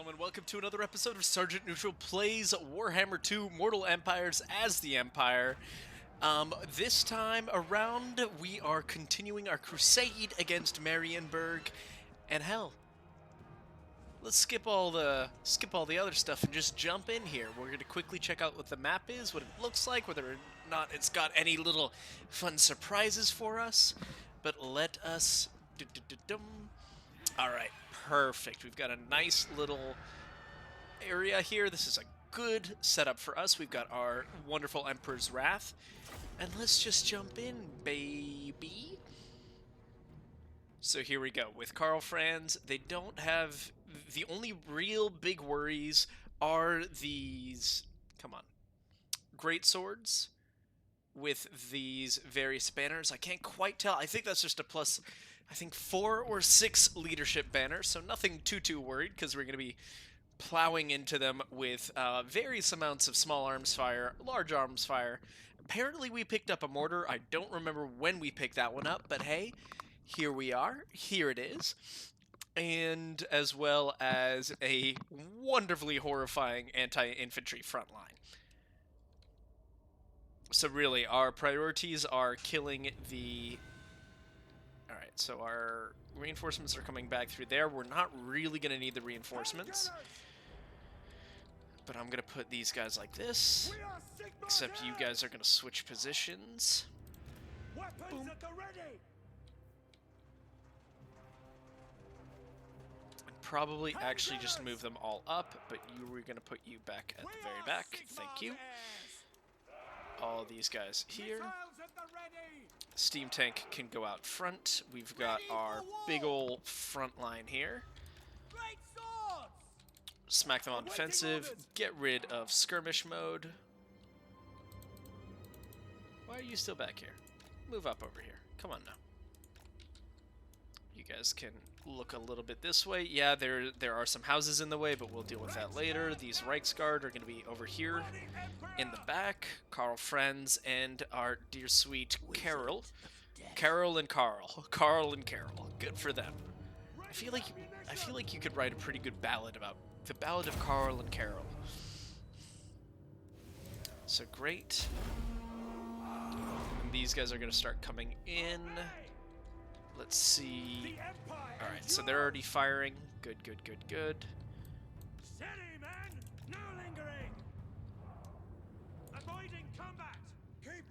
gentlemen, welcome to another episode of Sergeant Neutral Plays Warhammer 2 Mortal Empires as the Empire. This time around, we are continuing our crusade against Marienburg, and hell, let's skip all the other stuff and just jump in here. We're going to quickly check out what the map is, what it looks like, whether or not it's got any little fun surprises for us. But let us... Alright, perfect. We've got a nice little area here. This is a good setup for us. We've got our wonderful Emperor's Wrath. And let's just jump in, baby. So here we go. With Karl Franz, they don't have... The only real big worries are these... Come on. Great swords with these various banners. I can't quite tell. I think that's just a plus... I think 4 or 6 leadership banners, so nothing too worried, because we're going to be plowing into them with various amounts of small arms fire, large arms fire. Apparently we picked up a mortar. I don't remember when we picked that one up, but hey, here we are. Here it is. And as well as a wonderfully horrifying anti-infantry front line. So really, our priorities are killing the... Alright, so our reinforcements are coming back through there. We're not really going to need the reinforcements. But I'm going to put these guys like this. Except you guys are going to switch positions. Boom. And probably actually just move them all up, but we're going to put you back at the very back. Thank you. All these guys here. Steam tank can go out front. We've got our big ol' front line here. Smack them on defensive. Get rid of skirmish mode. Why are you still back here? Move up over here. Come on now. You guys can look a little bit this way. Yeah, there are some houses in the way, but we'll deal with that later. These Reichsguard are going to be over here in the back. Karl Franz and our dear sweet Carol. Carol and Carl. Carl and Carol. Good for them. I feel like you could write a pretty good ballad about the Ballad of Carl and Carol. So great. And these guys are going to start coming in. Let's see. Alright, so they're already firing. Good. Steady, man! No lingering! Avoiding combat!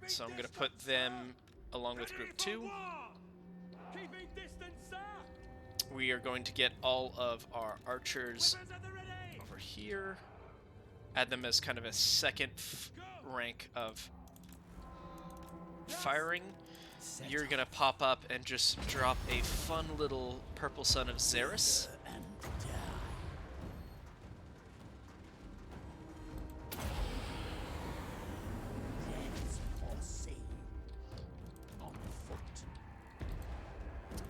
So I'm going to put them along with Group 2. Keeping distance, sir! We are going to get all of our archers over here. Add them as kind of a second rank of firing. You're gonna pop up and just drop a fun little purple sun of Xeris.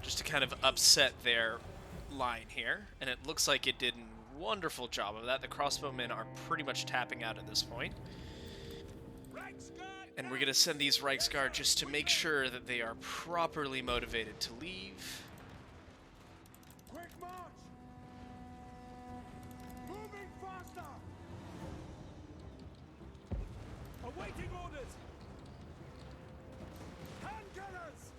Just to kind of upset their line here, and it looks like it did a wonderful job of that. The crossbowmen are pretty much tapping out at this point. And we're going to send these Reichsguard just to make sure that they are properly motivated to leave. Quick march! Moving faster! Awaiting orders! Handgunners!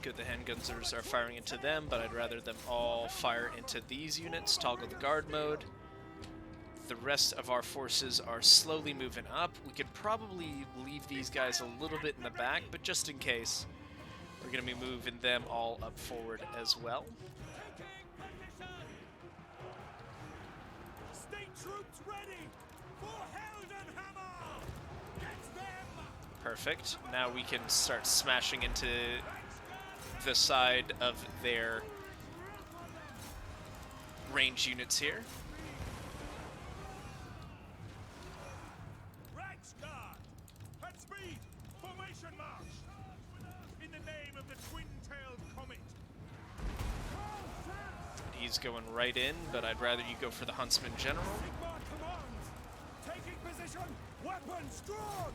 Good, the handgunners are firing into them, but I'd rather them all fire into these units. Toggle the guard mode. The rest of our forces are slowly moving up. We could probably leave these guys a little bit in the back, but just in case, we're going to be moving them all up forward as well. State troops ready for Heldenhammer! Get them! Perfect. Now we can start smashing into the side of their range units here. At speed! Formation march! In the name of the twin-tailed comet! He's going right in, but I'd rather you go for the Huntsman General. Taking position! Weapons drawn!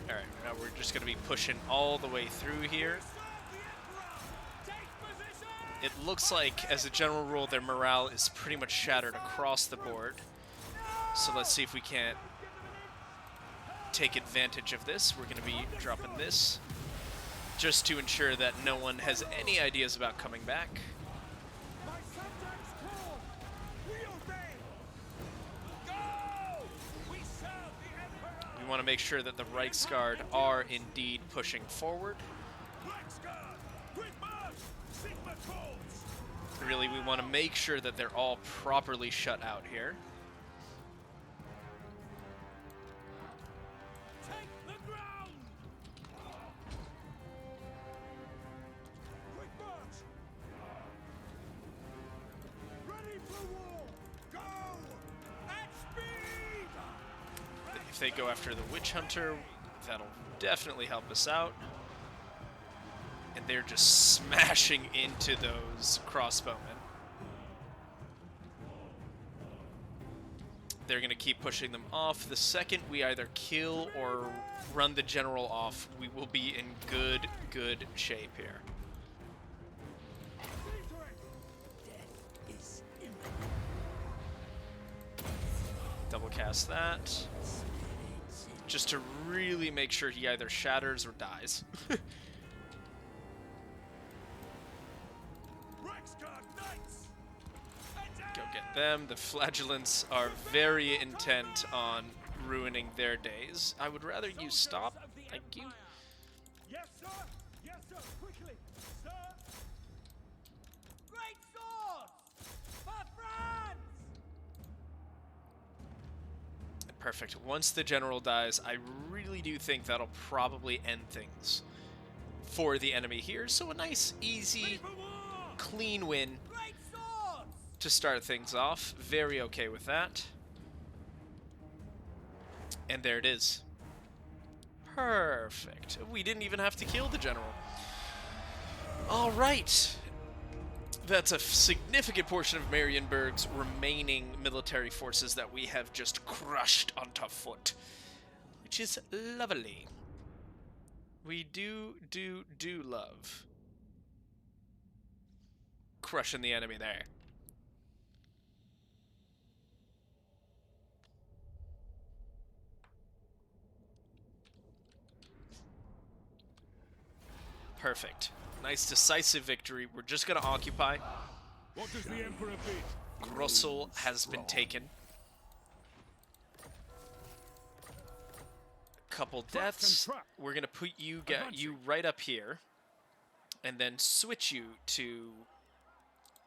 Alright, now we're just going to be pushing all the way through here. it looks like, as a general rule, their morale is pretty much shattered across the board. So let's see if we can't take advantage of this. We're going to be dropping this just to ensure that no one has any ideas about coming back. My subjects call! We obey! Go! We serve the Emperor! We want to make sure that the Reichsguard are indeed pushing forward. Reichsguard! Quick march! Sigma calls! Really, we want to make sure that they're all properly shut out here. Take the ground! Quick march! Ready for war! Go! At speed! If they go after the Witch Hunter, that'll definitely help us out. And they're just smashing into those crossbowmen. They're going to keep pushing them off. The second we either kill or run the general off, we will be in good shape here. Double cast that. Just to really make sure he either shatters or dies. Reichsguard knights! Go get them. The flagellants are very intent on ruining their days. I would rather you stop. Thank you. Yes, sir! Yes, sir! Quickly! Sir! Great swords! For France! Perfect. Once the general dies, I really do think that'll probably end things for the enemy here. So a nice, easy, For war! clean win Great swords! to start things off. Very okay with that. And there it is. Perfect. We didn't even have to kill the general. All right. That's a significant portion of Marienburg's remaining military forces that we have just crushed onto foot, which is lovely. We do love crushing the enemy there. Perfect. Nice decisive victory. We're just going to occupy. What does the Emperor bid? Grossel has been taken. Couple deaths. We're going to put you right up here. And then switch you to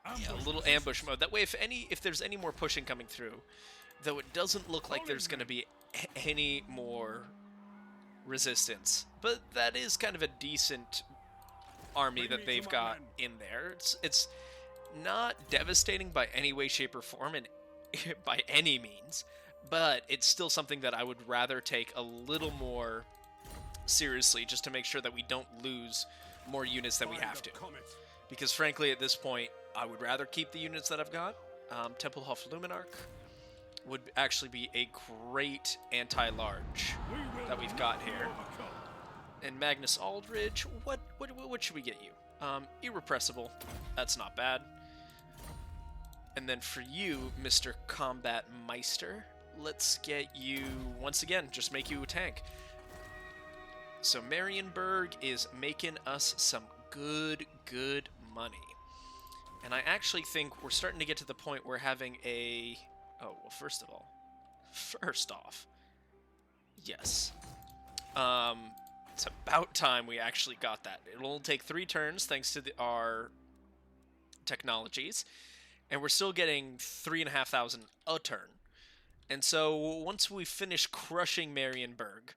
a little ambush mode. That way if there's any more pushing coming through, though it doesn't look like there's going to be any more resistance. But that is kind of a decent army that they've got in there. It's not devastating by any way, shape, or form, and by any means, but it's still something that I would rather take a little more seriously, just to make sure that we don't lose more units than we have to. Because frankly, at this point, I would rather keep the units that I've got. Tempelhof Luminarch would actually be a great anti-large that we've got here. And Magnus Aldridge, what should we get you? Irrepressible, that's not bad. And then for you, Mr. Combat Meister, let's get you, once again, just make you a tank. So Marienburg is making us some good money. And I actually think we're starting to get to the point where having a... Oh, well, first off, yes. It's about time we actually got that. It'll only take 3 turns thanks to our technologies, and we're still getting 3,500 a turn. And so once we finish crushing Marienburg,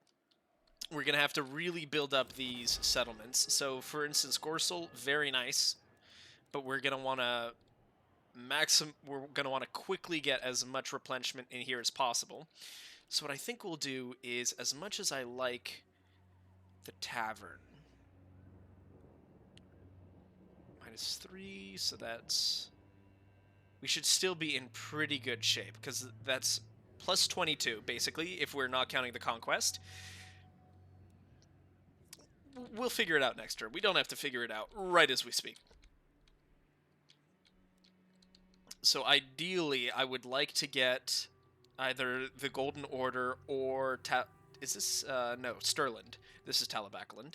we're going to have to really build up these settlements. So for instance, Gorsel, very nice, but we're going to want to quickly get as much replenishment in here as possible. So what I think we'll do is, as much as I like the tavern, -3, so that's... We should still be in pretty good shape, because that's plus 22, basically, if we're not counting the conquest. We'll figure it out next turn. We don't have to figure it out right as we speak. So ideally, I would like to get either the Golden Order or is this no, Stirland. This is Talabacland.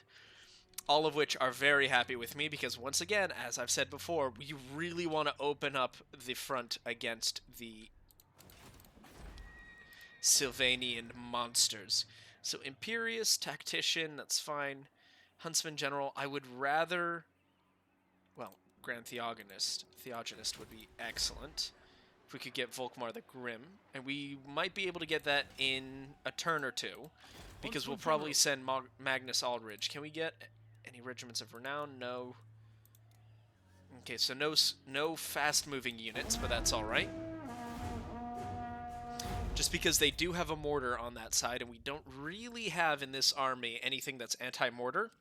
All of which are very happy with me because once again, as I've said before, we really want to open up the front against the Sylvanian monsters. So Imperious, Tactician, that's fine. Huntsman General, I would rather... Well, Grand Theogonist would be excellent. If we could get Volkmar the Grim. And we might be able to get that in a turn or two. Because we'll probably send Magnus Aldridge. Can we get any regiments of renown? No. Okay, so no fast-moving units, but that's alright. Just because they do have a mortar on that side, and we don't really have in this army anything that's anti-mortar,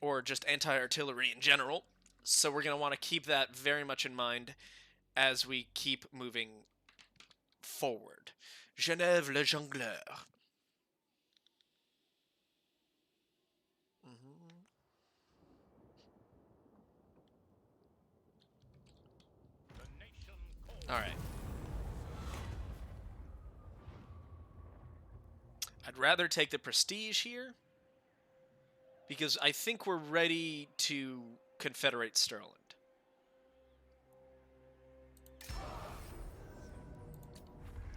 or just anti-artillery in general. So we're going to want to keep that very much in mind as we keep moving forward. Genève le Jongleur. Alright. I'd rather take the prestige here, because I think we're ready to confederate Stirland.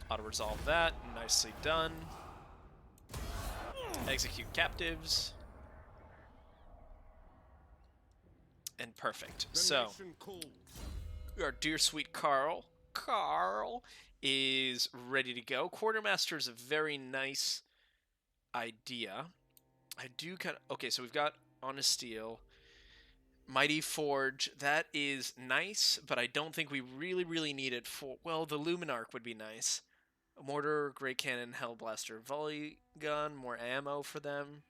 Auto-resolve that. Nicely done. Execute captives. And perfect. So, our dear sweet Carl is ready to go. Quartermaster is a very nice idea. I do kind of... Okay, so we've got Honest Steel. Mighty Forge. That is nice, but I don't think we really need it for... Well, the Luminarch would be nice. A mortar, Great Cannon, Hellblaster, Volley Gun, more ammo for them.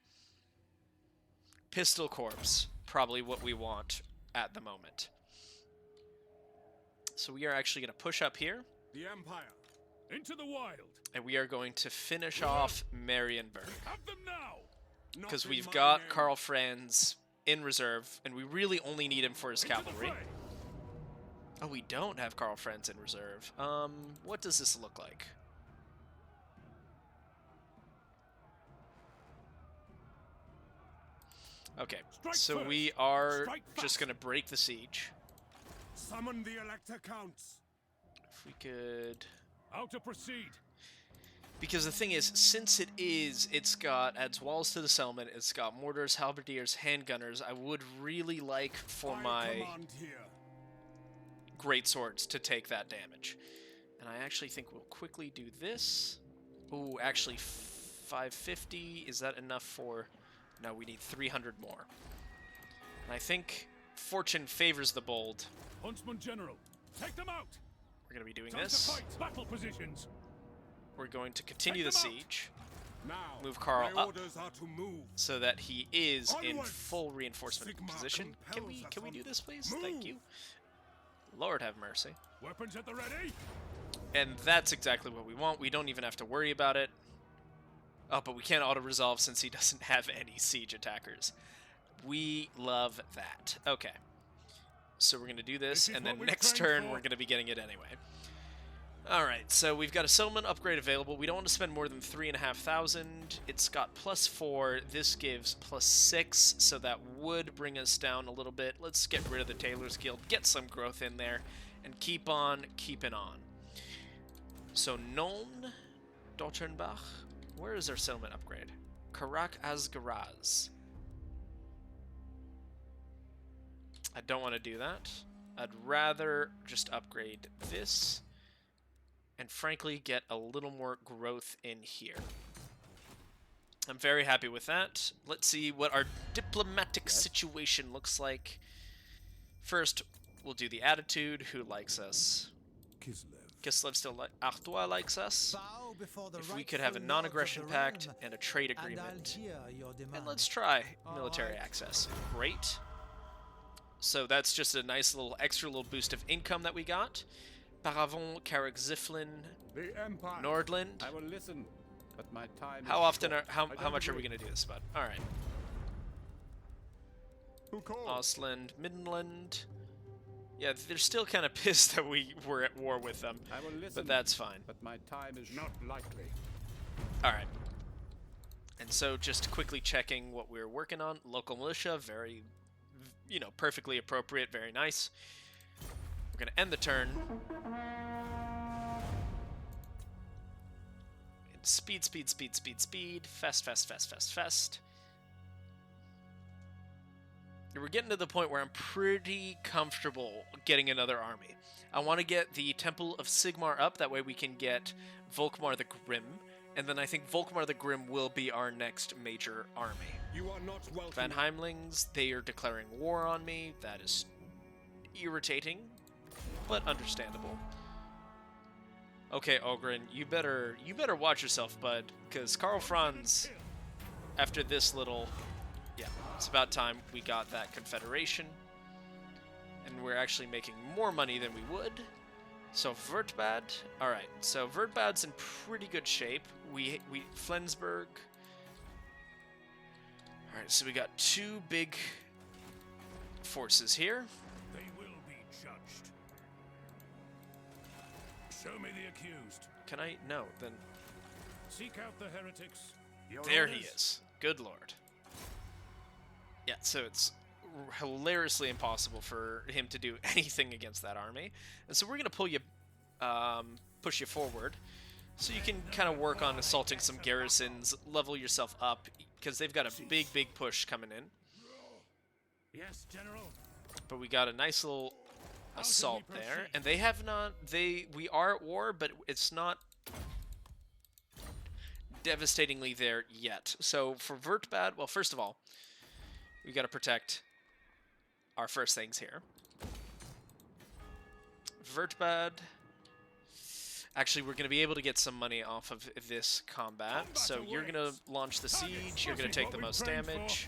Pistol Corps. Probably what we want at the moment. So we are actually going to push up here. The Empire. Into the wild. And we are going to finish off Marienburg. Have them now. Because we've got Karl Franz in reserve, and we really only need him for his cavalry. Oh, we don't have Karl Franz in reserve. What does this look like? Okay, so we are just going to break the siege. Summon the Elector Counts. If we could... How to proceed? Because the thing is, since it's got, adds walls to the settlement, it's got mortars, halberdiers, handgunners, I would really like for my great swords to take that damage. And I actually think we'll quickly do this. Ooh, actually 550, is that enough for... No, we need 300 more. And I think fortune favors the bold. Huntsman General, take them out. We're going to be doing this. Battle positions. We're going to continue the siege. Now, move Karl up move. so that he is in full reinforcement position. Can we do this, please? Move. Thank you. Lord have mercy. Weapons at the ready. And that's exactly what we want. We don't even have to worry about it. Oh, but we can't auto-resolve since he doesn't have any siege attackers. We love that. Okay. So we're going to do this, and then next turn we're going to be getting it anyway. Alright, so we've got a settlement upgrade available. We don't want to spend more than 3,500. It's got +4. This gives +6, so that would bring us down a little bit. Let's get rid of the Tailors Guild, get some growth in there, and keep on keeping on. So Nuln, Dotternbach. Where is our settlement upgrade? Karak Asgaraz. I don't want to do that. I'd rather just upgrade this. And frankly, get a little more growth in here. I'm very happy with that. Let's see what our diplomatic situation looks like. First, we'll do the attitude. Who likes us? Kislev still Artois likes us. If we could have a non-aggression pact and a trade agreement. And let's try military access. Great. So that's just a nice little extra little boost of income that we got. Paravon, Carrick Ziflin, Nordland. I will listen, but my time how often are how much are we gonna do this, bud? Alright. Osland, Midland. Yeah, they're still kind of pissed that we were at war with them, I will listen, but that's fine. but my time is Not likely. All right. And so just quickly checking what we're working on. Local militia, very, you know, perfectly appropriate, very nice. We're going to end the turn. And speed, speed, speed, speed, speed. Fast, fast, fast, fast, fast. We're getting to the point where I'm pretty comfortable getting another army. I want to get the Temple of Sigmar up, that way we can get Volkmar the Grim, and then I think Volkmar the Grim will be our next major army. You are not welcome. Van Heimlings, they are declaring war on me. That is irritating, but understandable. Okay, Ogren, you better watch yourself, bud, because Karl Franz, after this little... Yeah, it's about time we got that Confederation. And we're actually making more money than we would. So Wertbad. Alright, so Wertbad's in pretty good shape. We Flensburg. Alright, so we got two big forces here. They will be judged. Show me the accused. Can I? No, then... Seek out the heretics. Your There he orders? is. Good lord. Yeah, so it's hilariously impossible for him to do anything against that army. And so we're going to pull you, push you forward, so you can kind of work on assaulting some garrisons, level yourself up, because they've got a big, big push coming in. Yes, General. But we got a nice little assault there, and they have not, we are at war, but it's not devastatingly there yet. So for Wertbad, well, first of all, we got to protect our first things here. Wertbad. Actually, we're going to be able to get some money off of this combat. So you're going to launch the siege. You're going to take the most damage.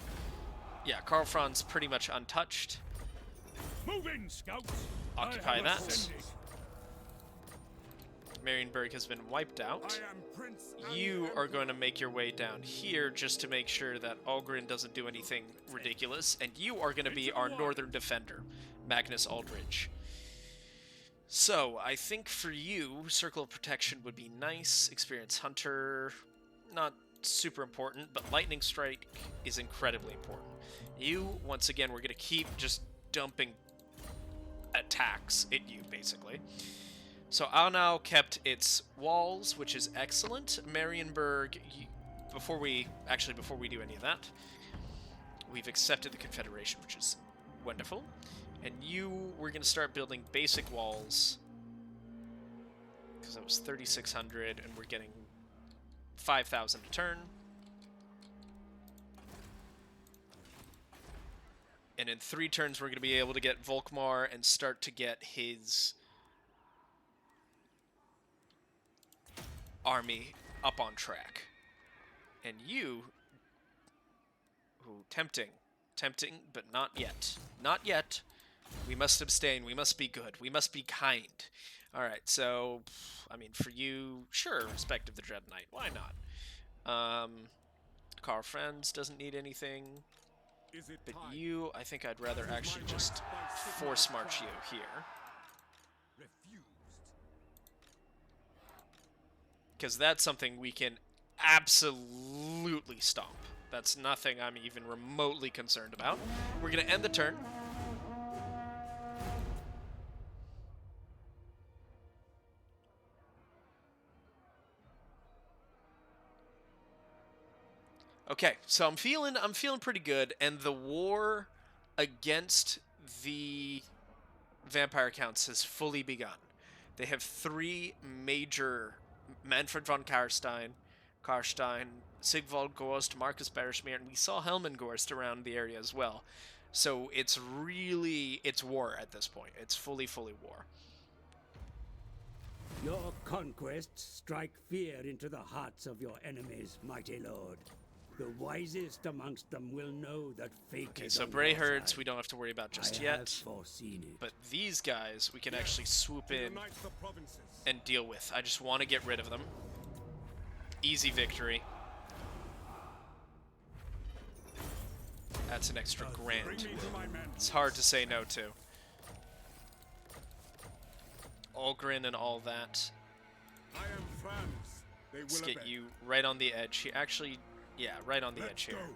Yeah, Karl Franz pretty much untouched. Move in, scouts. Occupy I have that. ascended. Marienburg has been wiped out. I am Prince You Undead. are going to make your way down here just to make sure that Algren doesn't do anything ridiculous, and you are going to be our northern defender, Magnus Aldridge. So, I think for you, Circle of Protection would be nice. Experience Hunter, not super important, but Lightning Strike is incredibly important. You, once again, we're going to keep just dumping attacks at you, basically. So Aunau kept its walls, which is excellent. Marienburg, before we do any of that, we've accepted the Confederation, which is wonderful. And we're going to start building basic walls, because that was 3,600, and we're getting 5,000 a turn. And in 3 turns, we're going to be able to get Volkmar and start to get his army up on track. And you, tempting, but not yet. Not yet. We must abstain. We must be good. We must be kind. All right, so, I mean, for you, sure, Respect of the Dread Knight. Why not? Karl Franz doesn't need anything. Is it But time? you, I think I'd rather actually just force march you here. Refused. Because that's something we can absolutely stomp. That's nothing I'm even remotely concerned about. We're going to end the turn. Okay, so I'm feeling pretty good, and the war against the vampire counts has fully begun. They have 3 major: Manfred von Karstein, Sigvald Gorst, Marcus Bereshmir, and we saw Helmengorst around the area as well. So it's war at this point. It's fully war. Your conquests strike fear into the hearts of your enemies, mighty lord. The wisest amongst them will know that fate Okay, is so on Bray your Herds side. we don't have to worry about just I yet. have foreseen it. But these guys we can actually swoop in Unite the provinces. and deal with. I just want to get rid of them. Easy victory. That's an extra Bring grand. me to my men. It's hard to say no to. Olgrin and all that. I am France. They will Let's get obey. you right on the edge. He actually, yeah, right on the edge here. Go.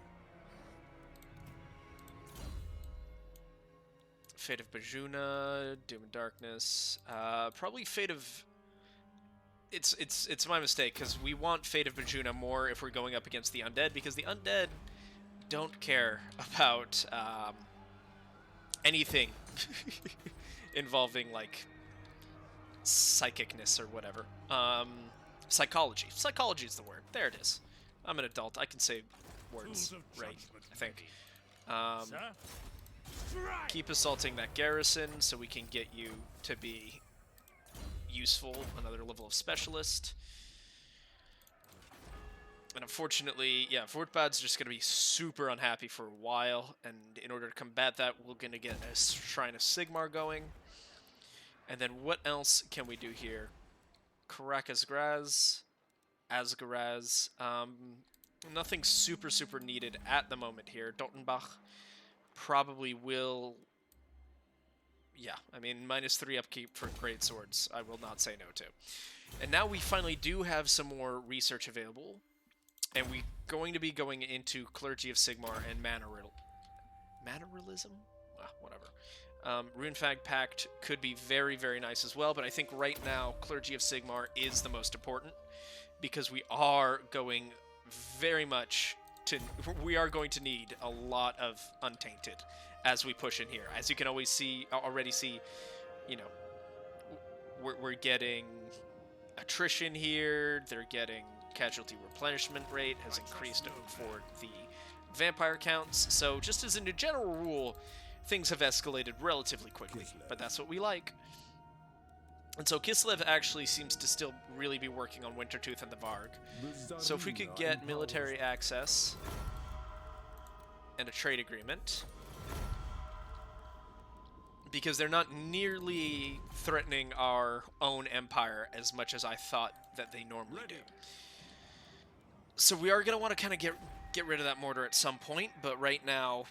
Fate of Bajuna, Doom and Darkness. Probably Fate of... It's my mistake, because we want Fate of Bajuna more if we're going up against the Undead, because the Undead don't care about anything involving, like, psychicness or whatever. Psychology. Psychology is the word. There it is. I'm an adult. I can say words Tools of right, judgment, I think. Sir? Strike! Keep assaulting that garrison so we can get you to be useful, another level of specialist. And unfortunately, yeah, Vortbad's just going to be super unhappy for a while, and in order to combat that, we're going to get a Shrine of Sigmar going. And then what else can we do here? Karakazgraz, Asgaraz, nothing super needed at the moment here. Dottenbach probably will... Yeah, I mean, -3 upkeep for great swords, I will not say no to. And now we finally do have some more research available, and we're going to be going into Clergy of Sigmar and Mannerism? Ah, whatever. Runefag Pact could be very nice as well, but I think right now Clergy of Sigmar is the most important, because we are going very much to... We are going to need a lot of Untainted as we push in here. As you can always see, already see, you know, we're getting attrition here, they're getting casualty replenishment rate has increased for the vampire counts, so just as a general rule, things have escalated relatively quickly, but that's what we like. And so Kislev actually seems to still really be working on Wintertooth and the Varg. So if we could get military access and a trade agreement, because they're not nearly threatening our own empire as much as I thought that they normally do. So we are going to want to kind of get rid of that mortar at some point, but right now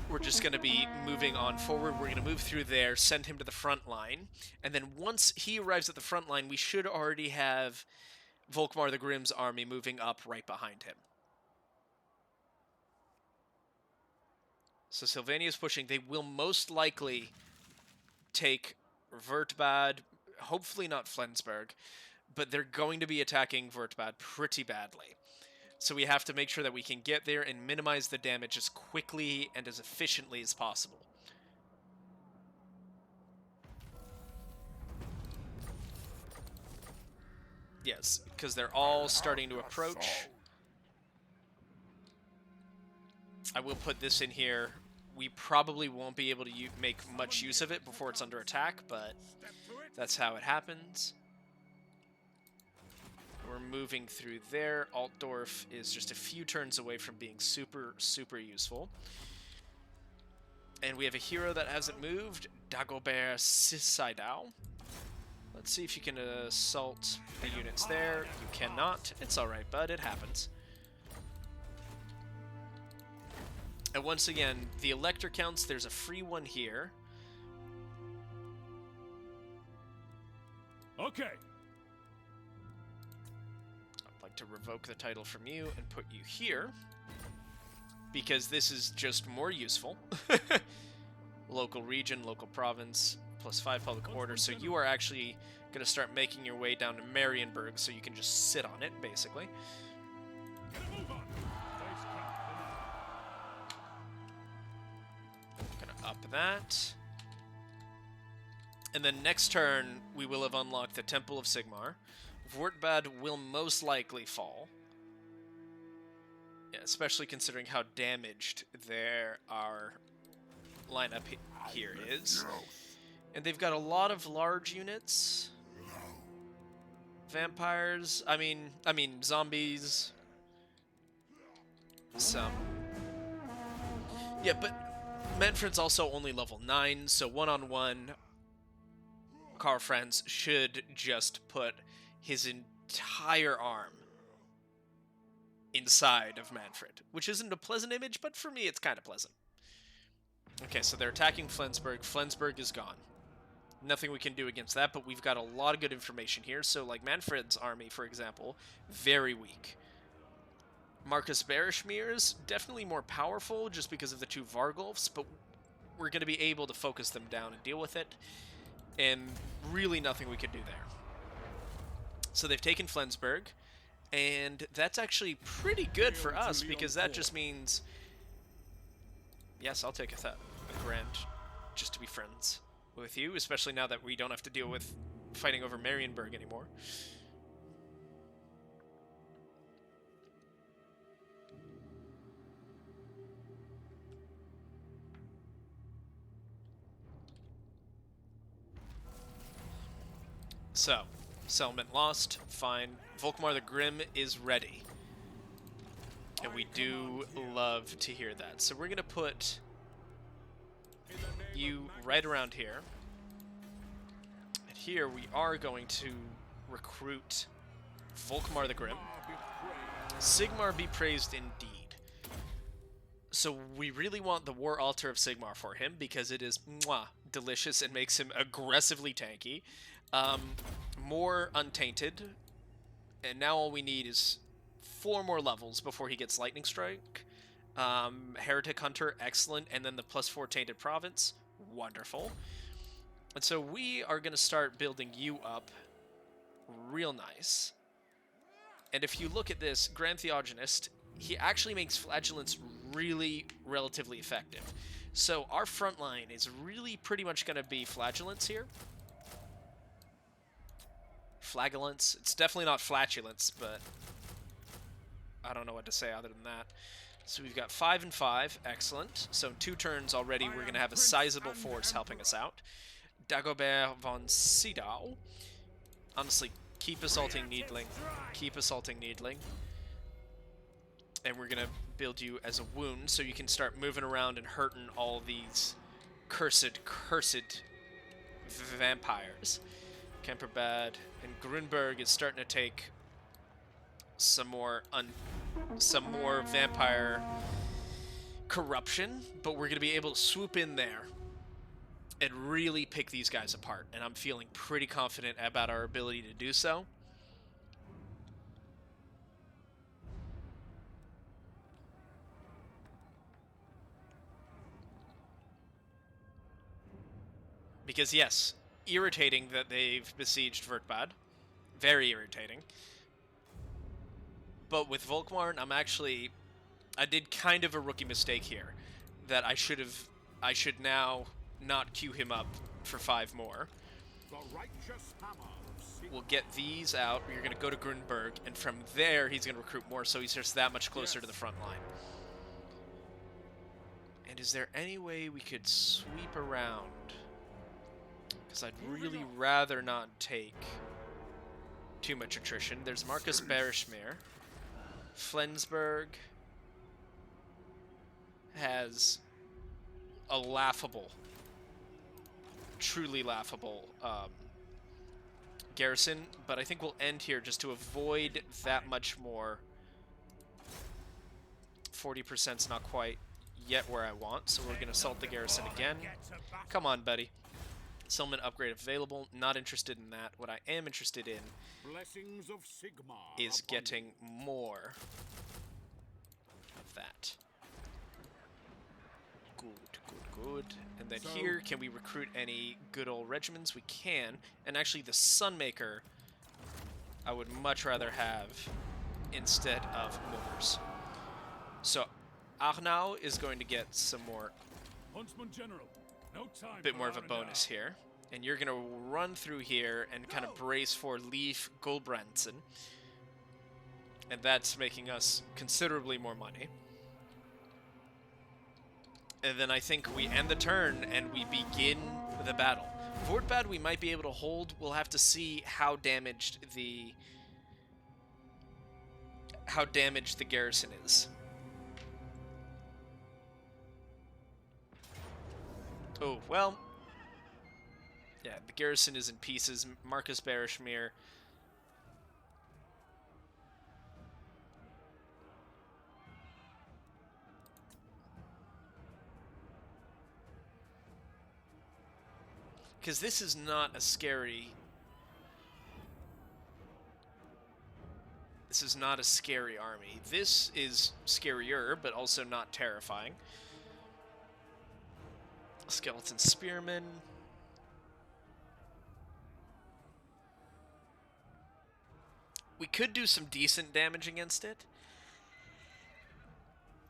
we're just going to be moving on forward. We're going to move through there, send him to the front line, and then once he arrives at the front line, we should already have Volkmar the Grimm's army moving up right behind him. So Sylvania's pushing. They will most likely take Vertbad, hopefully not Flensburg, but they're going to be attacking Vertbad pretty badly. So we have to make sure that we can get there and minimize the damage as quickly and as efficiently as possible. Yes, because they're all starting to approach. I will put this in here. We probably won't be able to make much use of it before it's under attack, but that's how it happens. We're moving through there. Altdorf is just a few turns away from being super useful. And we have a hero that hasn't moved, Dagobert Sisaidao. Let's see if you can assault the units there. You cannot. It's alright, bud. It happens. And once again, the Elector counts, there's a free one here. Okay. I'd like to revoke the title from you and put you here, because this is just more useful. Local region, local province, +5 public order, so you are actually going to start making your way down to Marienburg, so you can just sit on it, basically. Get a move on. Face Gonna up that. And then next turn, we will have unlocked the Temple of Sigmar. Vortbad will most likely fall. Yeah, especially considering how damaged our lineup here is. And they've got a lot of large units. Vampires, I mean zombies. Some. Yeah, but Manfred's also only level 9, so one-on-one, Karl Franz should just put his entire arm inside of Manfred, which isn't a pleasant image, but for me it's kind of pleasant. Okay, so they're attacking Flensburg. Flensburg is gone. Nothing we can do against that, but we've got a lot of good information here. So, like, Manfred's army, for example, very weak. Marcus Bereshmir's definitely more powerful just because of the 2 Vargulfs, but we're going to be able to focus them down and deal with it, and really nothing we can do there. So they've taken Flensburg, and that's actually pretty good for us, because that just means... Yes, I'll take a grand just to be friends with you, especially now that we don't have to deal with fighting over Marienburg anymore. So, settlement lost, fine. Volkmar the Grim is ready. And we do love to hear that. So we're going to put you right around here. And here we are going to recruit Volkmar the Grim. Sigmar be praised indeed. So we really want the War Altar of Sigmar for him, because it is delicious and makes him aggressively tanky. More untainted, and now all we need is 4 more levels before he gets Lightning Strike. Heretic Hunter, excellent, and then the +4 Tainted Province, wonderful. And so we are going to start building you up real nice. And if you look at this Grand Theogenist, he actually makes Flagellants really relatively effective. So our front line is really pretty much going to be Flagellants here. Flagellants. It's definitely not flatulence, but I don't know what to say other than that. So we've got 5 and 5. Excellent. So in 2 turns already, we're going to have a sizable force helping us out. Dagobert von Sydow. Honestly, keep assaulting Needling. Keep assaulting Needling. And we're going to build you as a wound so you can start moving around and hurting all these cursed vampires. Kemperbad and Grunberg is starting to take some more vampire corruption, but we're going to be able to swoop in there and really pick these guys apart, and I'm feeling pretty confident about our ability to do so. Because yes, irritating that they've besieged Vertbad. Very irritating. But with Volkmar, I did kind of a rookie mistake here. That I should now not queue him up for 5 more. We'll get these out. You're going to go to Grunberg, and from there he's going to recruit more, so he's just that much closer to the front line. And is there any way we could sweep around? Because I'd really rather not take too much attrition. There's Marcus Bereshmir. Flensburg has a laughable, truly laughable garrison, but I think we'll end here just to avoid that much more. 40%'s not quite yet where I want, so we're going to assault the garrison again. Come on, buddy. Settlement upgrade available. Not interested in that. What I am interested in is getting more of that. Good, good, good. And then here, can we recruit any good old regiments? We can. And actually, the Sunmaker, I would much rather have instead of mortars. So, Arnau is going to get some more, bit more of a bonus here. And you're going to run through here and kind of brace for Leif Gulbrandsen. And that's making us considerably more money. And then I think we end the turn and we begin the battle. Vortbad we might be able to hold. We'll have to see how damaged the garrison is. Oh, well. Yeah, the garrison is in pieces. Marcus Bereshmir. Because this is not a scary... This is not a scary army. This is scarier, but also not terrifying. Skeleton Spearmen. We could do some decent damage against it.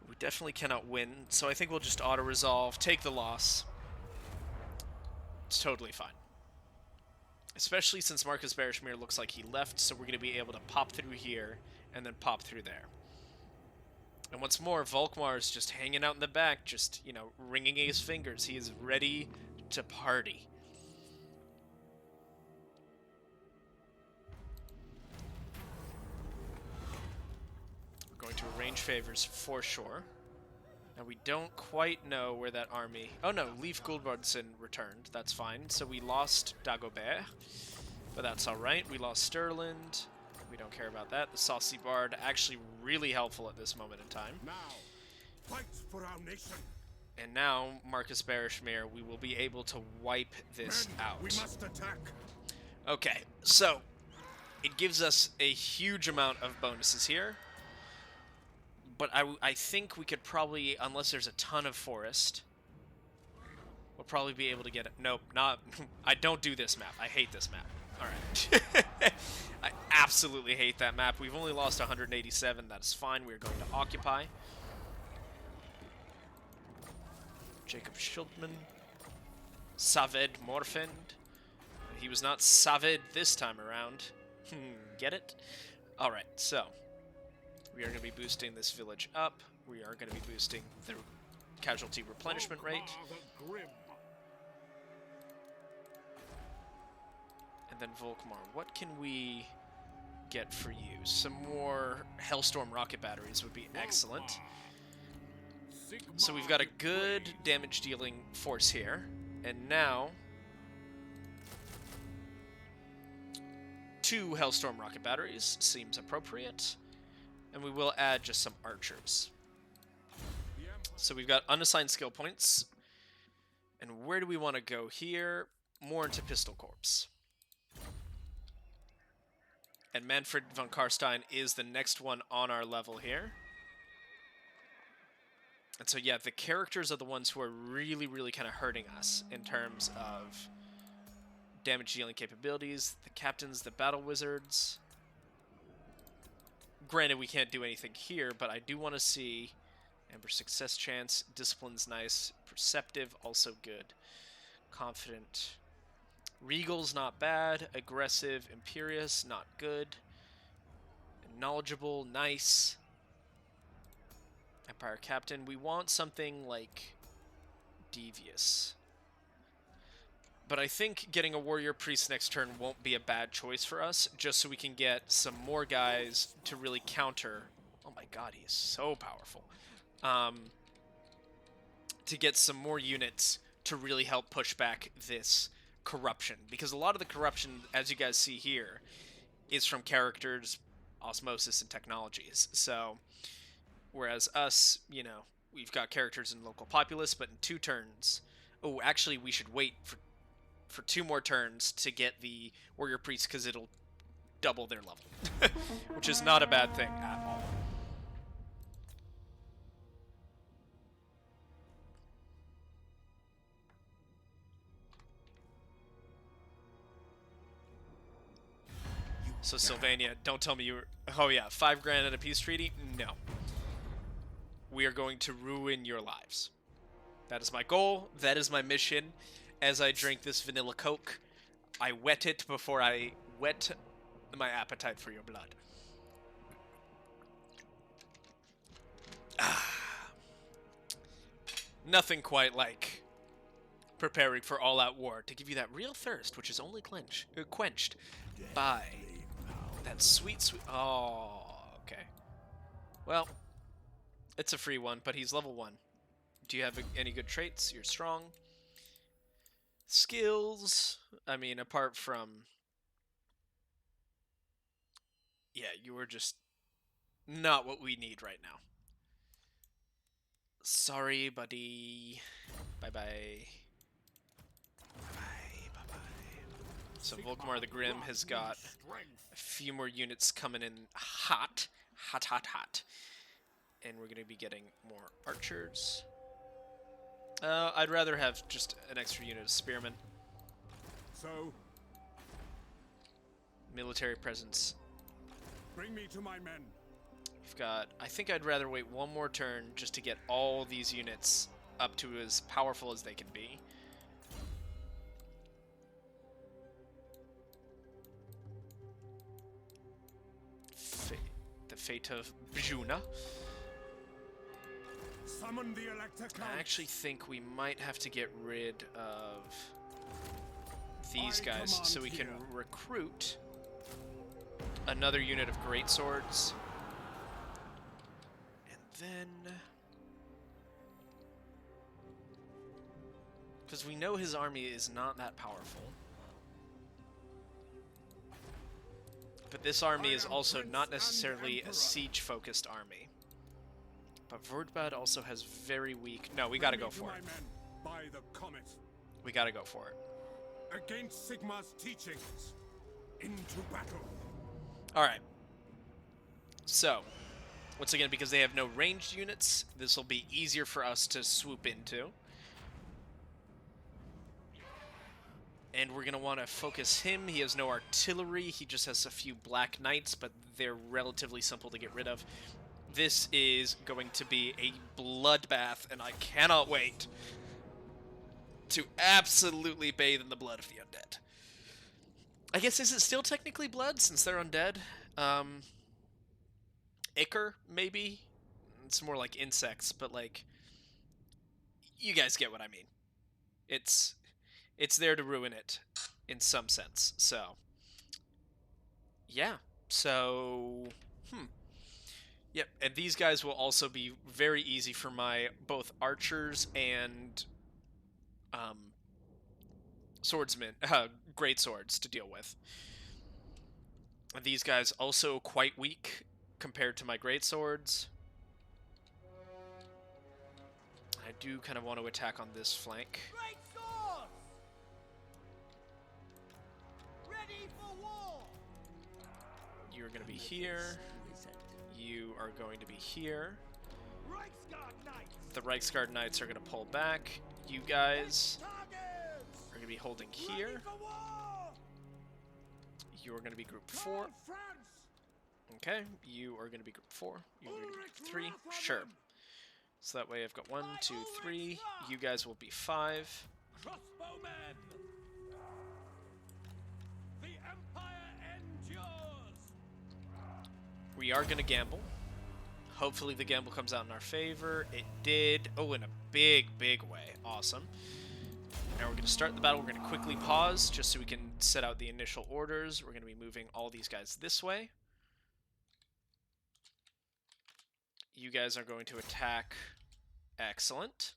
We definitely cannot win, so I think we'll just auto-resolve, take the loss. It's totally fine. Especially since Marcus Barishmir looks like he left, so we're going to be able to pop through here and then pop through there. And what's more, Volkmar is just hanging out in the back, just, you know, wringing his fingers. He is ready to party. We're going to arrange favors for sure. Now, we don't quite know where that army... Oh, no, Leif Guldbardsen returned. That's fine. So we lost Dagobert, but that's all right. We lost Sturland. We don't care about that. The Saucy Bard, actually really helpful at this moment in time. Now, fight for our nation. And now, Marcus Barishmir, we will be able to wipe this out. We must attack. Okay, so it gives us a huge amount of bonuses here. But I think we could probably, unless there's a ton of forest, we'll probably be able to get it. Nope, not. I don't do this map. I hate this map. All right. I absolutely hate that map. We've only lost 187. That's fine. We're going to occupy. Jacob Schildman. Saved Morfend. He was not Saved this time around. Get it? All right, so we are going to be boosting this village up. We are going to be boosting the casualty replenishment rate. And then Volkmar, what can we get for you? Some more Hellstorm rocket batteries would be excellent. So we've got a good damage dealing force here. And now 2 Hellstorm rocket batteries seems appropriate. And we will add just some archers. So we've got unassigned skill points. And where do we want to go here? More into Pistol Corps. And Manfred von Karstein is the next one on our level here. And so yeah, the characters are the ones who are really, really kind of hurting us in terms of damage dealing capabilities. The captains, the battle wizards. Granted, we can't do anything here, but I do want to see Amber success chance. Discipline's nice. Perceptive, also good. Confident. Regal's not bad. Aggressive. Imperious, not good. Knowledgeable, nice. Empire Captain. We want something like Devious. But I think getting a Warrior Priest next turn won't be a bad choice for us, just so we can get some more guys to really counter. Oh my god, he is so powerful. To get some more units to really help push back this corruption. Because a lot of the corruption, as you guys see here, is from characters, osmosis, and technologies. So, whereas us, you know, we've got characters in local populace, but in 2 turns... Oh, actually, we should wait for 2 more turns to get the Warrior Priest, because it'll double their level. Which is not a bad thing at all. So Sylvania, don't tell me you were... Oh yeah, 5 grand at a peace treaty? No. We are going to ruin your lives. That is my goal. That is my mission. As I drink this vanilla Coke, I wet it before I wet my appetite for your blood. Nothing quite like preparing for all-out war to give you that real thirst, which is only quenched by that sweet, sweet... Oh, okay. Well, it's a free one, but he's level 1. Do you have any good traits? You're strong. Skills, I mean, apart from... Yeah, you were just not what we need right now. Sorry, buddy. Bye-bye. Bye-bye, bye-bye. So Volkmar the Grim has got a few more units coming in hot. Hot, hot, hot. And we're going to be getting more archers. I'd rather have just an extra unit of spearmen. So, Military presence. bring me to my men. We've got... I think I'd rather wait one more turn just to get all these units up to as powerful as they can be. The fate of Bjuna. Summon the Elector Count. I actually think we might have to get rid of these guys so we can recruit another unit of greatswords. And then... because we know his army is not that powerful. But this army is also not necessarily a siege-focused army. But Vordbad also has very weak... no, we gotta go for it. By the comet. We gotta go for it. Against Sigmar's teachings. Into battle. Alright. So, once again, because they have no ranged units, this will be easier for us to swoop into. And we're going to want to focus him. He has no artillery. He just has a few Black Knights, but they're relatively simple to get rid of. This is going to be a bloodbath, and I cannot wait to absolutely bathe in the blood of the undead. I guess, is it still technically blood, since they're undead? Ichor, maybe? It's more like insects, but, like, you guys get what I mean. It's there to ruin it, in some sense. So, yeah. So, Yep, and these guys will also be very easy for my both archers and swordsmen, great swords to deal with. These guys also quite weak compared to my great swords. I do kind of want to attack on this flank. Great swords! Ready for war! You're going to be here. You are going to be here. Reichsguard Knights! The Reichsguard Knights are going to pull back. You guys Targets! are going to be holding here. Ready for war! You're going to be group 4. Okay, you are going to be group 4. You're going to be group 3. Sure. So that way I've got 1, 2, 3. You guys will be 5. Crossbowmen! The Empire endures! We are going to gamble. Hopefully the gamble comes out in our favor. It did. Oh, in a big, big way. Awesome. Now we're going to start the battle. We're going to quickly pause just so we can set out the initial orders. We're going to be moving all these guys this way. You guys are going to attack. Excellent.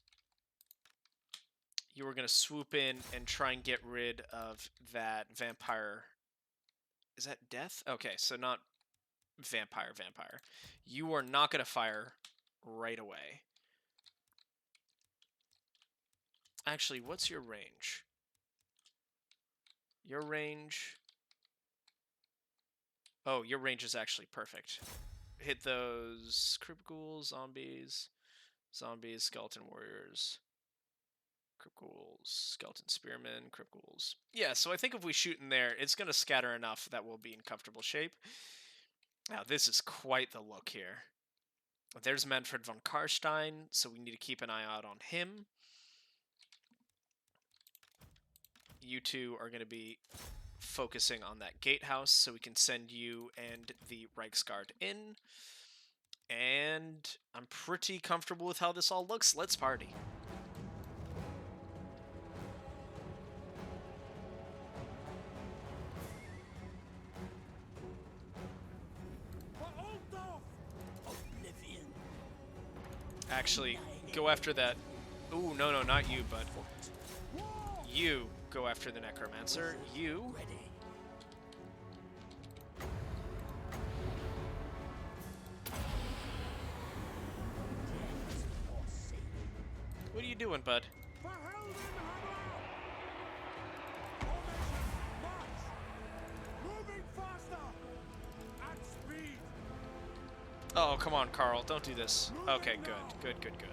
You are going to swoop in and try and get rid of that vampire. Is that death? Okay, so not vampire. You are not going to fire right away. Actually, what's your range? Your range... oh, your range is actually perfect. Hit those Crypt Ghouls, zombies, skeleton warriors, Crypt Ghouls, skeleton spearmen, Crypt Ghouls. Yeah, so I think if we shoot in there, it's going to scatter enough that we'll be in comfortable shape. Now, this is quite the look here. There's Manfred von Karstein, so we need to keep an eye out on him. You two are going to be focusing on that gatehouse, so we can send you and the Reichsguard in. And I'm pretty comfortable with how this all looks. Let's party. Oblivion! Actually, go after that. Ooh, no, not you, but you go after the Necromancer. You. What are you doing, bud? For Helden Hammer! Formation, march! Oh, come on, Carl. Don't do this. Okay, good. Good, good, good.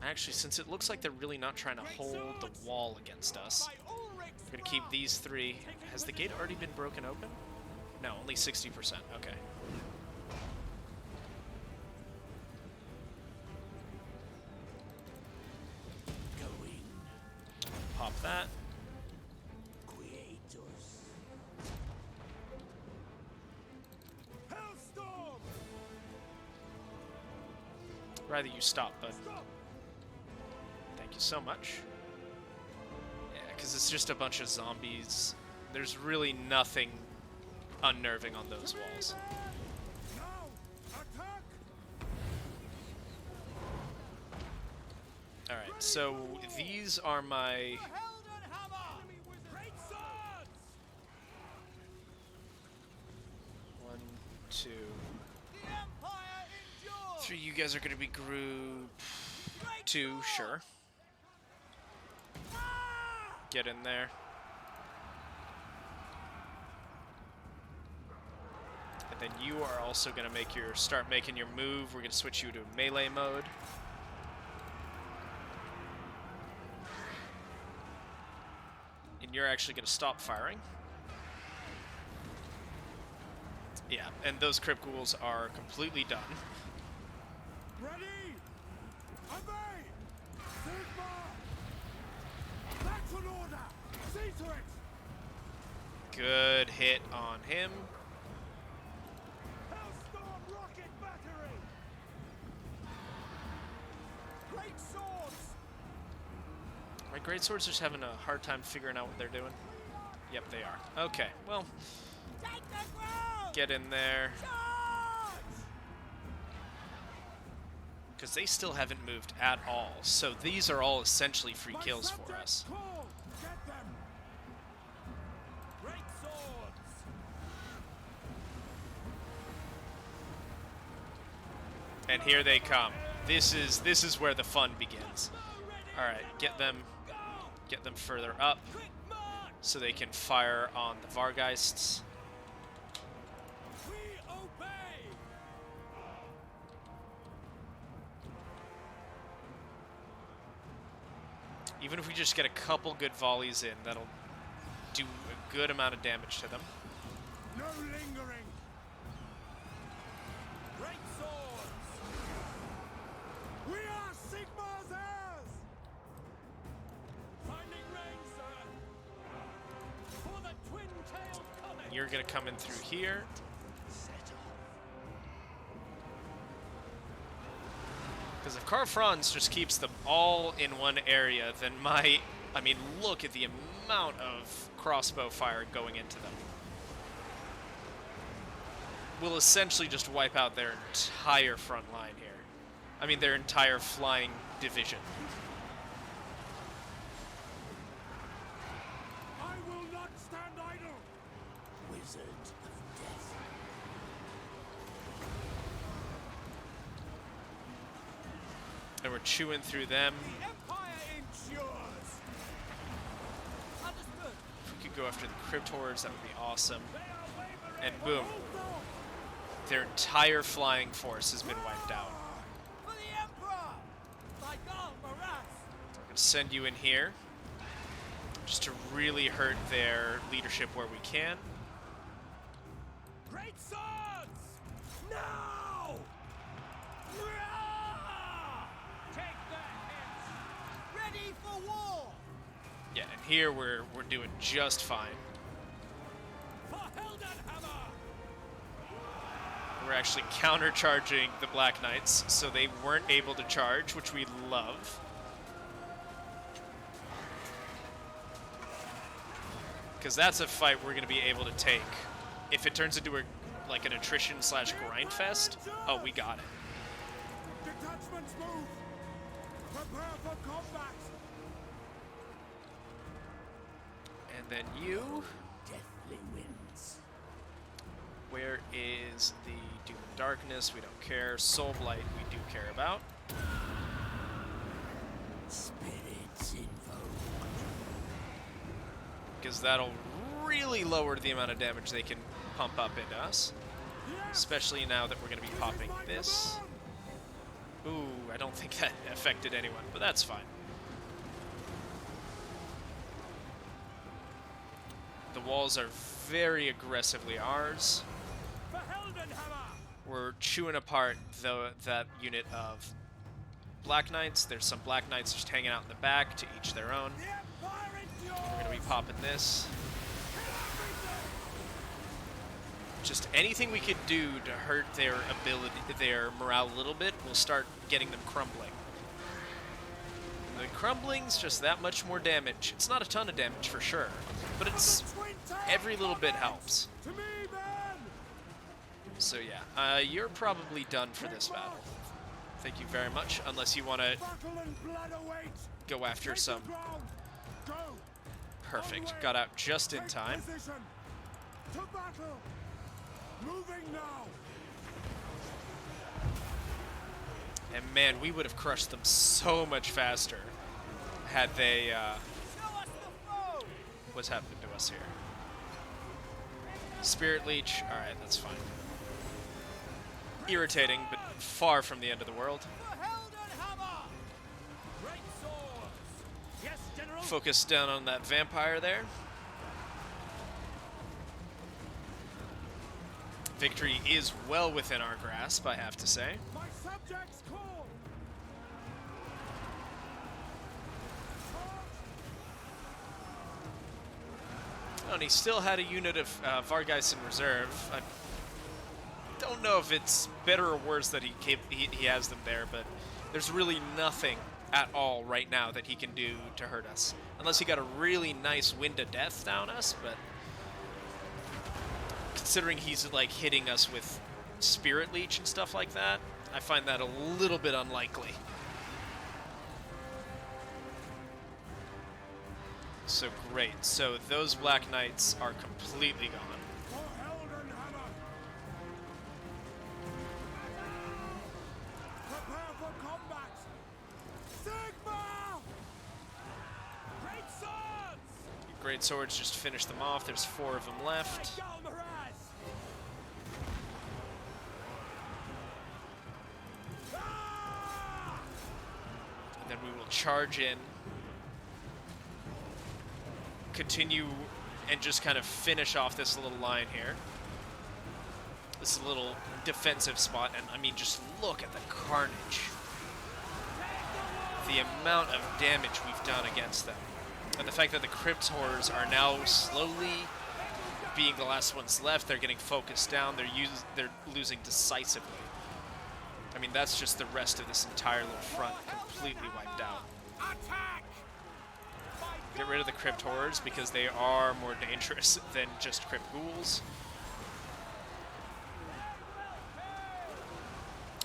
Actually, since it looks like they're really not trying to hold the wall against us, we're going to keep these three. Has the gate already been broken open? No, only 60%. Okay. Going. Pop that. Creators. Hellstorm! Rather you stop, but Stop! thank you so much. Yeah, because it's just a bunch of zombies. There's really nothing unnerving on those walls. Now! Attack! Alright, so these are my... Heldenhammer! Great swords! 1, 2, The Empire endures! 3. You guys are going to be group Great 2, sword! sure. Ah! Get in there. And then you are also going to start making your move. We're going to switch you to melee mode. And you're actually going to stop firing. Yeah, and those crypt ghouls are completely done. Ready! Obey! Sigma! That's an order! See to it! Good hit on him. Hellstorm rocket battery! Great swords! My greatswords are just having a hard time figuring out what they're doing. Yep, they are. Okay, well, Take the ground! get in there. Charge! Because they still haven't moved at all. So these are all essentially free My kills for subjects us. call! Get them! Great swords! And here they come. This is where the fun begins. Alright, get them further up Quick march! so they can fire on the Vargeists. We obey! Even if we just get a couple good volleys in, that'll do a good amount of damage to them. No lingering! Great swords! We are Sigma's heirs! Finding range, sir! For the twin-tailed comet! You're gonna come in through here. Set off! Because if Karl Franz just keeps them all in one area, then I mean, look at the amount of crossbow fire going into them. We'll essentially just wipe out their entire front line here. I mean, their entire flying division. I will not stand idle! Wizard of death! And we're chewing through them. The Empire endures! Understood! If we could go after the Crypt Horrors, that would be awesome. They are wavering! And boom. Their entire flying force has been wiped out. For the Emperor! By God, Maras! I'm going to send you in here. Just to really hurt their leadership where we can. Great swords! Now! Rah! Take that hit! Ready for war! Yeah, and here we're doing just fine. For Heldenhammer! We're actually countercharging the Black Knights, so they weren't able to charge, which we love. Because that's a fight we're going to be able to take. If it turns into like an attrition / grind fest, oh, we got it. Detachments move! Prepare for combat! And then you, Deathly winds. where is the Doom and Darkness? We don't care. Soul Blight we do care about. Spirits invoked. Because that'll really lower the amount of damage they can pump up into us. Especially now that we're going to be popping this. Ooh, I don't think that affected anyone, but that's fine. The walls are very aggressively ours. We're chewing apart that unit of Black Knights. There's some Black Knights just hanging out in the back, to each their own. We're going to be popping this. Just anything we could do to hurt their ability, their morale a little bit, will start getting them crumbling. The crumbling's just that much more damage. It's not a ton of damage for sure, but it's every little bit helps. So yeah, you're probably done for this battle. Thank you very much, unless you want to go after some... Perfect, got out just in time. And man, we would have crushed them so much faster had they, what's happening to us here? Spirit Leech, alright, that's fine. Irritating, but far from the end of the world. Focus down on that vampire there. Victory is well within our grasp, I have to say. My subjects call. Oh, and he still had a unit of Vargeis in reserve. I don't know if it's better or worse that he has them there, but there's really nothing at all right now that he can do to hurt us. Unless he got a really nice wind of death down us, but considering he's like hitting us with Spirit Leech and stuff like that, I find that a little bit unlikely. So great. So those Black Knights are completely gone. Prepare for combat. Sigma! Great swords! Great Swords just finished them off. There's 4 of them left. And then we will charge in, continue, and just kind of finish off this little line here. This little defensive spot, and I mean, just look at the carnage. The amount of damage we've done against them. And the fact that the Crypt Horrors are now slowly being the last ones left, they're getting focused down, they're losing decisively. I mean, that's just the rest of this entire little front completely wiped out. Get rid of the Crypt Horrors because they are more dangerous than just Crypt Ghouls.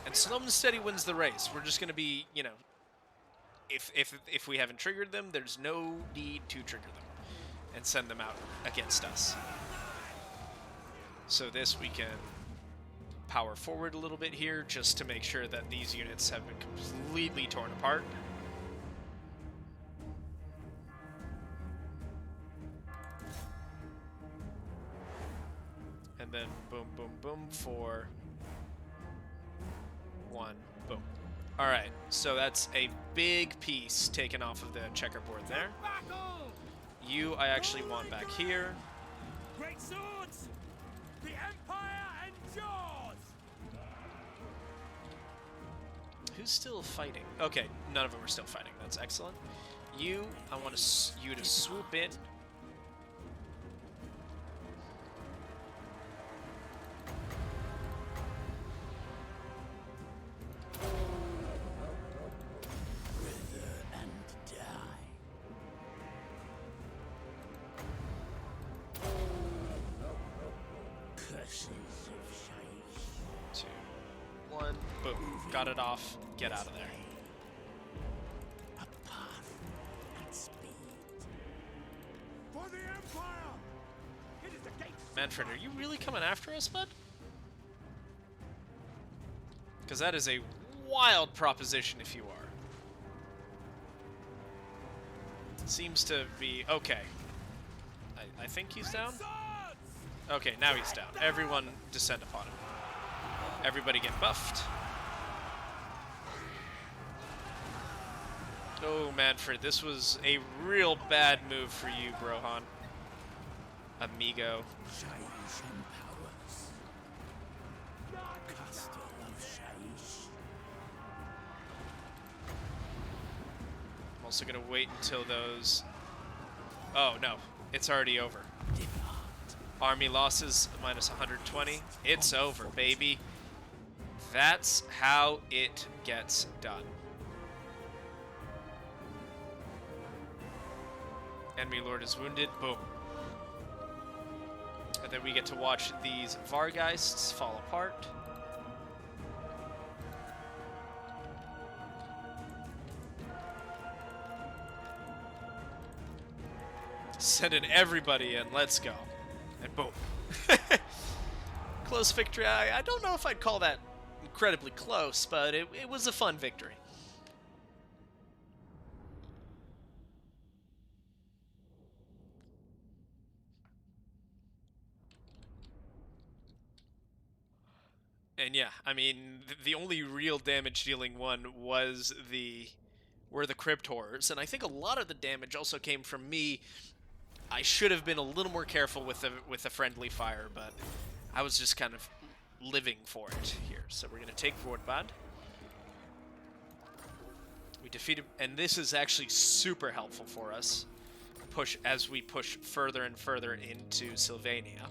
And slow and steady wins the race. We're just going to be, you know, if we haven't triggered them, there's no need to trigger them and send them out against us. So this we can power forward a little bit here just to make sure that these units have been completely torn apart. And then boom, boom, boom for 1, boom. All right, so that's a big piece taken off of the checkerboard there. You, I actually want back here. Great swords! The Empire endures! Who's still fighting? Okay, none of them are still fighting. That's excellent. You, I want you to swoop in. And die. 2, 1, boom. Got it off. Get out of there. A path and speed. For the Empire! It is the gate. Manfred, are you really coming after us, bud? Because that is a wild proposition if you are. Seems to be... okay. I think he's down? Okay, now he's down. Everyone descend upon him. Everybody get buffed. Oh, Manfred, this was a real bad move for you, Brohan. Amigo. Shaiish empowers. Castle of Shaiish. I'm also going to wait until those... Oh, no. It's already over. Army losses, minus 120. It's over, baby. That's how it gets done. Enemy Lord is wounded. Boom. And then we get to watch these Vargeists fall apart. Sending everybody in. Let's go. And boom. Close victory. I don't know if I'd call that incredibly close, but it was a fun victory. And yeah, I mean, the only real damage-dealing one were the Crypt Horrors, and I think a lot of the damage also came from me. I should have been a little more careful with the friendly fire, but I was just kind of living for it here. So we're going to take Vordbad. We defeated, and this is actually super helpful for us as we push further and further into Sylvania.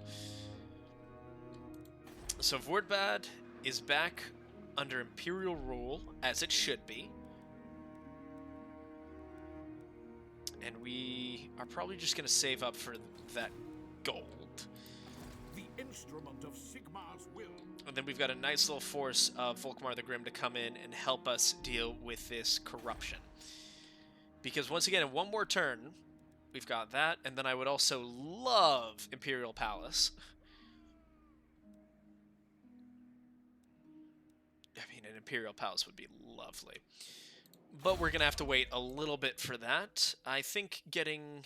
So Vordbad is back under Imperial rule, as it should be. And we are probably just going to save up for that gold. The instrument of Sigmar's will. And then we've got a nice little force of Volkmar the Grim to come in and help us deal with this corruption. Because once again, in one more turn, we've got that, and then I would also love Imperial Palace. I mean, an Imperial Palace would be lovely. But we're going to have to wait a little bit for that. I think getting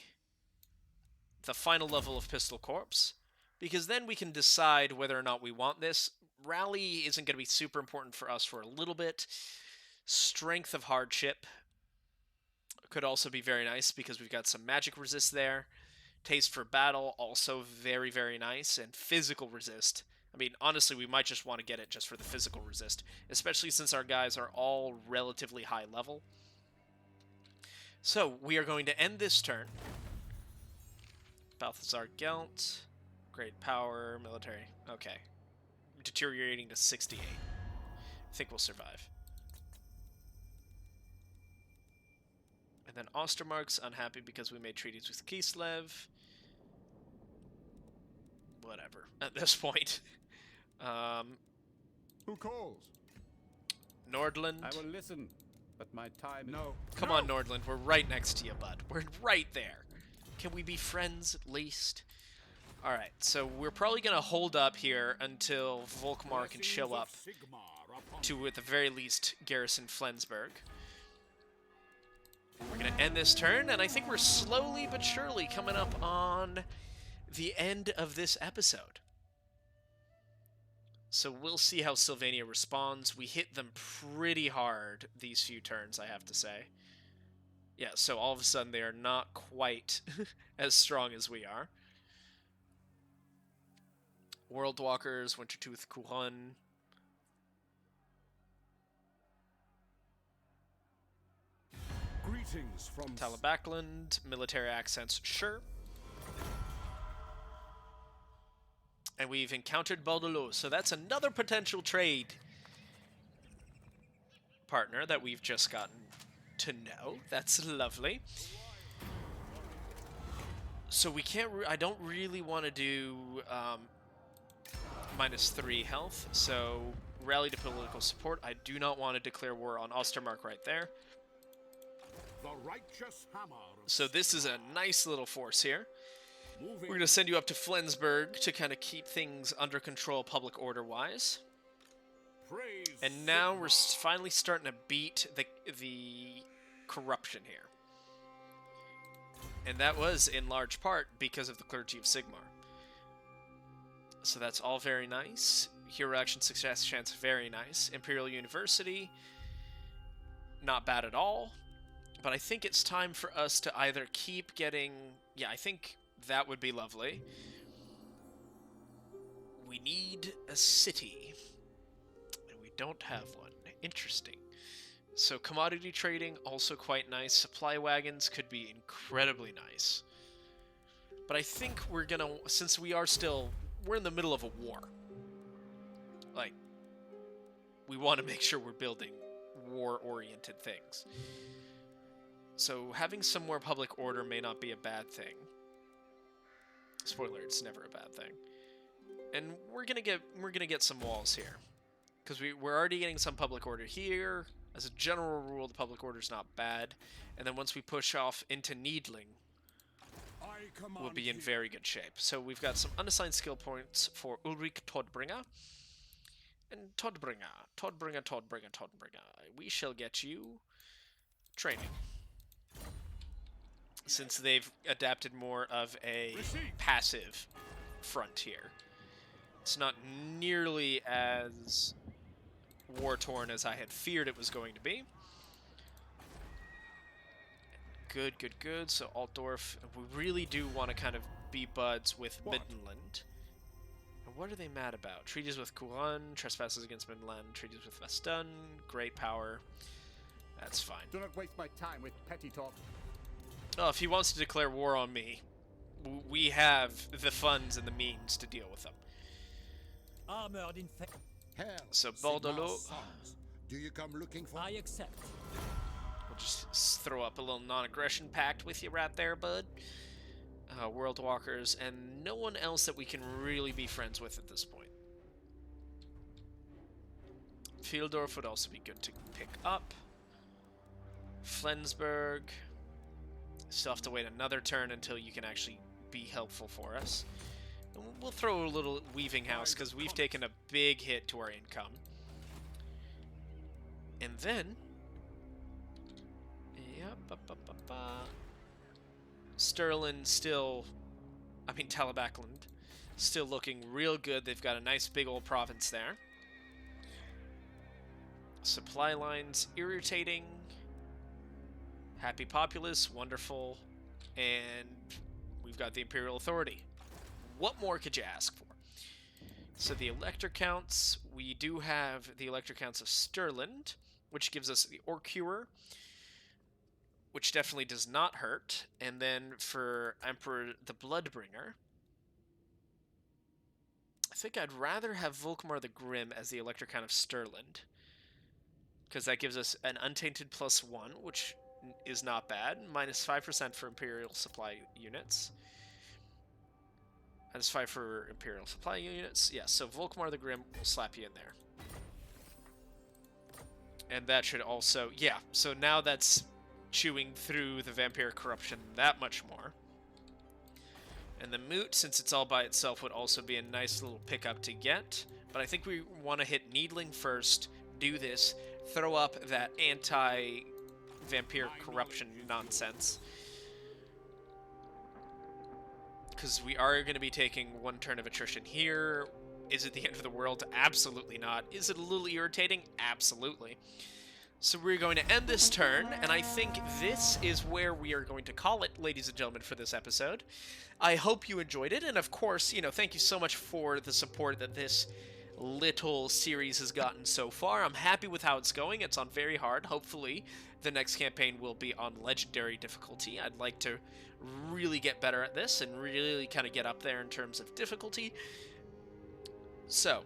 the final level of Pistol Corps, because then we can decide whether or not we want this. Rally isn't going to be super important for us for a little bit. Strength of Hardship could also be very nice because we've got some magic resist there. Taste for Battle, also very, very nice. And Physical Resist. I mean, honestly, we might just want to get it just for the physical resist, especially since our guys are all relatively high level. So, we are going to end this turn. Balthazar Gelt. Great power, military. Okay. Deteriorating to 68. I think we'll survive. And then Ostermark's unhappy because we made treaties with Kislev. Whatever, at this point. Who calls? Nordland. I will listen, but my time... No. Come on, Nordland. We're right next to you, bud. We're right there. Can we be friends, at least? Alright, so we're probably going to hold up here until Volkmar can show up to, at the very least, garrison Flensburg. We're going to end this turn, and I think we're slowly but surely coming up on the end of this episode. So we'll see how Sylvania responds. We hit them pretty hard these few turns, I have to say. Yeah, so all of a sudden they are not quite as strong as we are. Worldwalkers, Wintertooth, Couronne. Greetings from Talabakland, military accents, sure. And we've encountered Bordelot, so that's another potential trade partner that we've just gotten to know. That's lovely. So we can't... I don't really want to do -3 health, so rally to political support. I do not want to declare war on Ostermark right there. the righteous hammer. So this is a nice little force here. Moving. We're going to send you up to Flensburg to kind of keep things under control public order-wise. Praise And now we're Sigmar. finally starting to beat the corruption here. And that was in large part because of the clergy of Sigmar. So that's all very nice. Hero action success chance, very nice. Imperial University, not bad at all. But I think it's time for us to either keep getting... Yeah, I think that would be lovely. We need a city. And we don't have one. Interesting. So commodity trading, also quite nice. Supply wagons could be incredibly nice. But I think we're gonna... Since we are still... We're in the middle of a war. Like, we want to make sure we're building war-oriented things. So having some more public order may not be a bad thing. Spoiler, it's never a bad thing. And we're gonna get some walls here. Because we're already getting some public order here. As a general rule, the public order's not bad. And then once we push off into Needling, we'll be in very good shape. So we've got some unassigned skill points for Ulrich Todbringer. And Todbringer. We shall get you training. Since they've adapted more of a passive front here. It's not nearly as war-torn as I had feared it was going to be. Good. So Altdorf, we really do want to kind of be buds with Middenland. And what are they mad about? Treaties with Couronne, trespasses against Middenland, treaties with Vastan, great power. That's fine. Do not waste my time with petty talk. Oh, if he wants to declare war on me, we have the funds and the means to deal with them. Armored in So Bordelot, Do you come looking for? I accept. we'll just throw up a little non-aggression pact with you right there, bud. World Walkers, and no one else that we can really be friends with at this point. Fieldorf would also be good to pick up. Flensburg. Still have to wait another turn until you can actually be helpful for us. And we'll throw a little Weaving House because we've taken a big hit to our income. And then... Stirland still... I mean, Talabakland still looking real good. They've got a nice big old province there. Supply lines irritating. Happy populace, wonderful. And we've got the Imperial Authority. What more could you ask for? So the elector counts, we do have the elector counts of Stirland, which gives us the Orcure, which definitely does not hurt. And then for Emperor the Bloodbringer, I think I'd rather have Volkmar the Grim as the elector count of Stirland, because that gives us an Untainted +1, which is not bad. Minus 5% for Imperial supply units. Minus 5 for Imperial supply units. Yeah, so Volkmar the Grim will slap you in there. And that should also... Yeah, so now that's chewing through the Vampire Corruption that much more. And the Moot, since it's all by itself, would also be a nice little pickup to get. But I think we want to hit Needling first, do this, throw up that anti-Vampire Corruption nonsense. Because we are going to be taking one turn of attrition here. Is it the end of the world? Absolutely not. Is it a little irritating? Absolutely. So we're going to end this turn, and I think this is where we are going to call it, ladies and gentlemen, for this episode. I hope you enjoyed it, and of course, you know, thank you so much for the support that this little series has gotten so far. I'm happy with how it's going. It's on very hard. Hopefully, the next campaign will be on legendary difficulty. I'd like to really get better at this and really kind of get up there in terms of difficulty. So,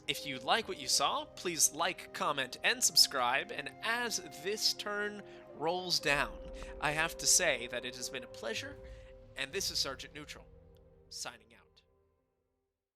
if you like what you saw, please like, comment, and subscribe. And as this turn rolls down, I have to say that it has been a pleasure, and this is Sergeant Neutral, signing